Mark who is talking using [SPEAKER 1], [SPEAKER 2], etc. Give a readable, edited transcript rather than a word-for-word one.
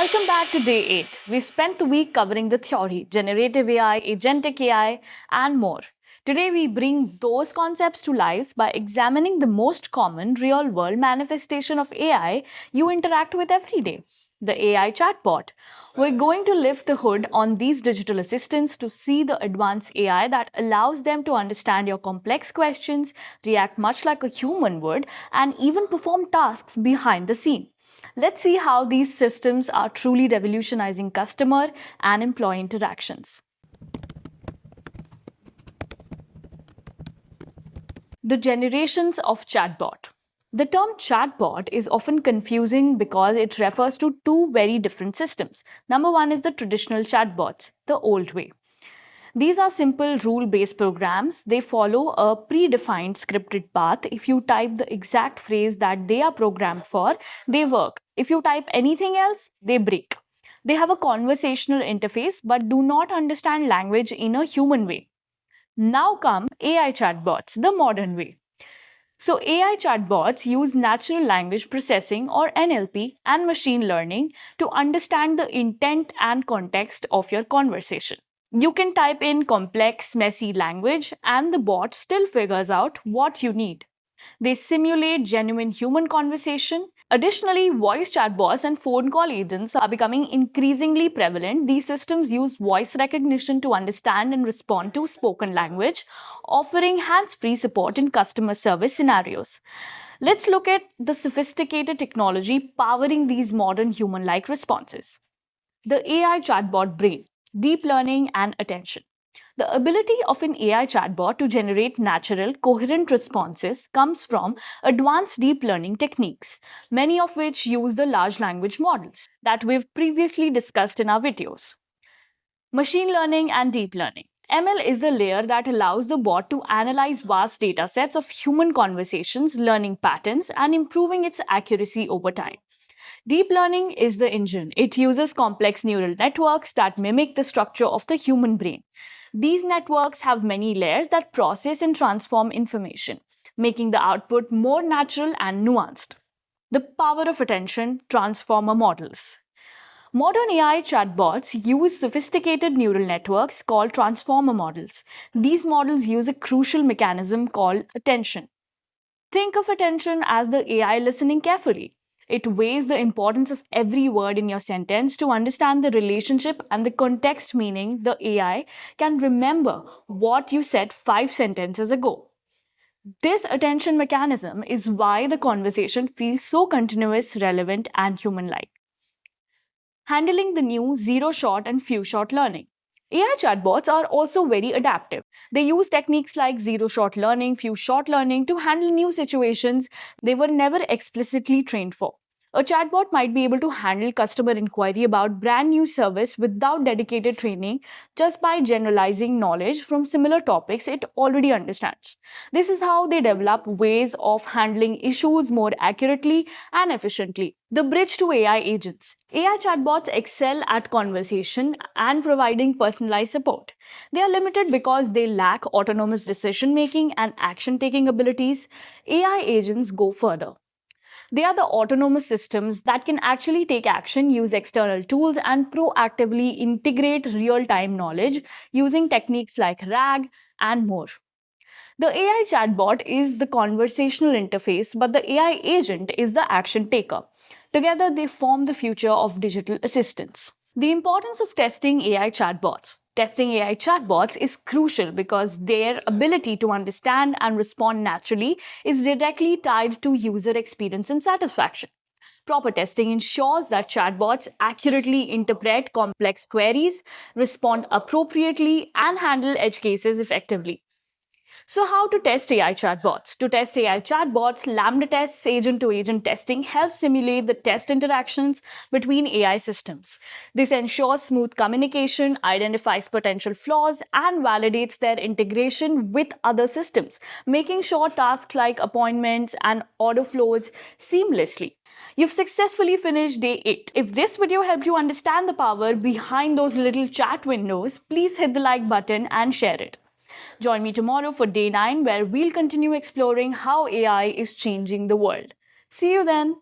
[SPEAKER 1] Welcome back to day 8. We spent the week covering the theory, generative AI, agentic AI, and more. Today, we bring those concepts to life by examining the most common real world manifestation of AI you interact with every day, the AI chatbot. We're going to lift the hood on these digital assistants to see the advanced AI that allows them to understand your complex questions, react much like a human would, and even perform tasks behind the scene. Let's see how these systems are truly revolutionizing customer and employee interactions. The generations of chatbot. The term chatbot is often confusing because it refers to two very different systems. Number one is the traditional chatbots, the old way. These are simple rule based programs. They follow a predefined scripted path. If you type the exact phrase that they are programmed for, they work. If you type anything else, they break. They have a conversational interface but do not understand language in a human way. Now come AI chatbots, the modern way. So, AI chatbots use natural language processing or NLP and machine learning to understand the intent and context of your conversation. You can type in complex, messy language, and the bot still figures out what you need. They simulate genuine human conversation. Additionally, voice chatbots and phone call agents are becoming increasingly prevalent. These systems use voice recognition to understand and respond to spoken language, offering hands free support in customer service scenarios. Let's look at the sophisticated technology powering these modern human like responses. The AI chatbot brain, deep learning, and attention. The ability of an AI chatbot to generate natural, coherent responses comes from advanced deep learning techniques, many of which use the large language models that we've previously discussed in our videos. Machine learning and deep learning. ML is the layer that allows the bot to analyze vast data sets of human conversations, learning patterns, and improving its accuracy over time. Deep learning is the engine. It uses complex neural networks that mimic the structure of the human brain. These networks have many layers that process and transform information, making the output more natural and nuanced. The power of attention transformer models. Modern AI chatbots use sophisticated neural networks called transformer models. These models use a crucial mechanism called attention. Think of attention as the AI listening carefully. It weighs the importance of every word in your sentence to understand the relationship and the context, meaning the AI can remember what you said 5 sentences ago. This attention mechanism is why the conversation feels so continuous, relevant, and human like. Handling the new zero shot and few shot learning. AI chatbots are also very adaptive. They use techniques like zero shot learning, few shot learning to handle new situations they were never explicitly trained for. A chatbot might be able to handle customer inquiry about brand new service without dedicated training just by generalizing knowledge from similar topics it already understands. This is how they develop ways of handling issues more accurately and efficiently. The bridge to AI agents. AI chatbots excel at conversation and providing personalized support. They are limited because they lack autonomous decision making and action taking abilities. AI agents go further. They are the autonomous systems that can actually take action, use external tools, and proactively integrate real time knowledge using techniques like RAG and more. The AI chatbot is the conversational interface, but the AI agent is the action taker. Together, they form the future of digital assistants. The importance of testing AI chatbots. Testing AI chatbots is crucial because their ability to understand and respond naturally is directly tied to user experience and satisfaction. Proper testing ensures that chatbots accurately interpret complex queries, respond appropriately, and handle edge cases effectively. So, how to test AI chatbots? To test AI chatbots, Lambda tests, agent to agent testing helps simulate the test interactions between AI systems. This ensures smooth communication, identifies potential flaws, and validates their integration with other systems, making sure tasks like appointments and order flows seamlessly. You've successfully finished day 8. If this video helped you understand the power behind those little chat windows, please hit the like button and share it. Join me tomorrow for day 9, where we'll continue exploring how AI is changing the world. See you then.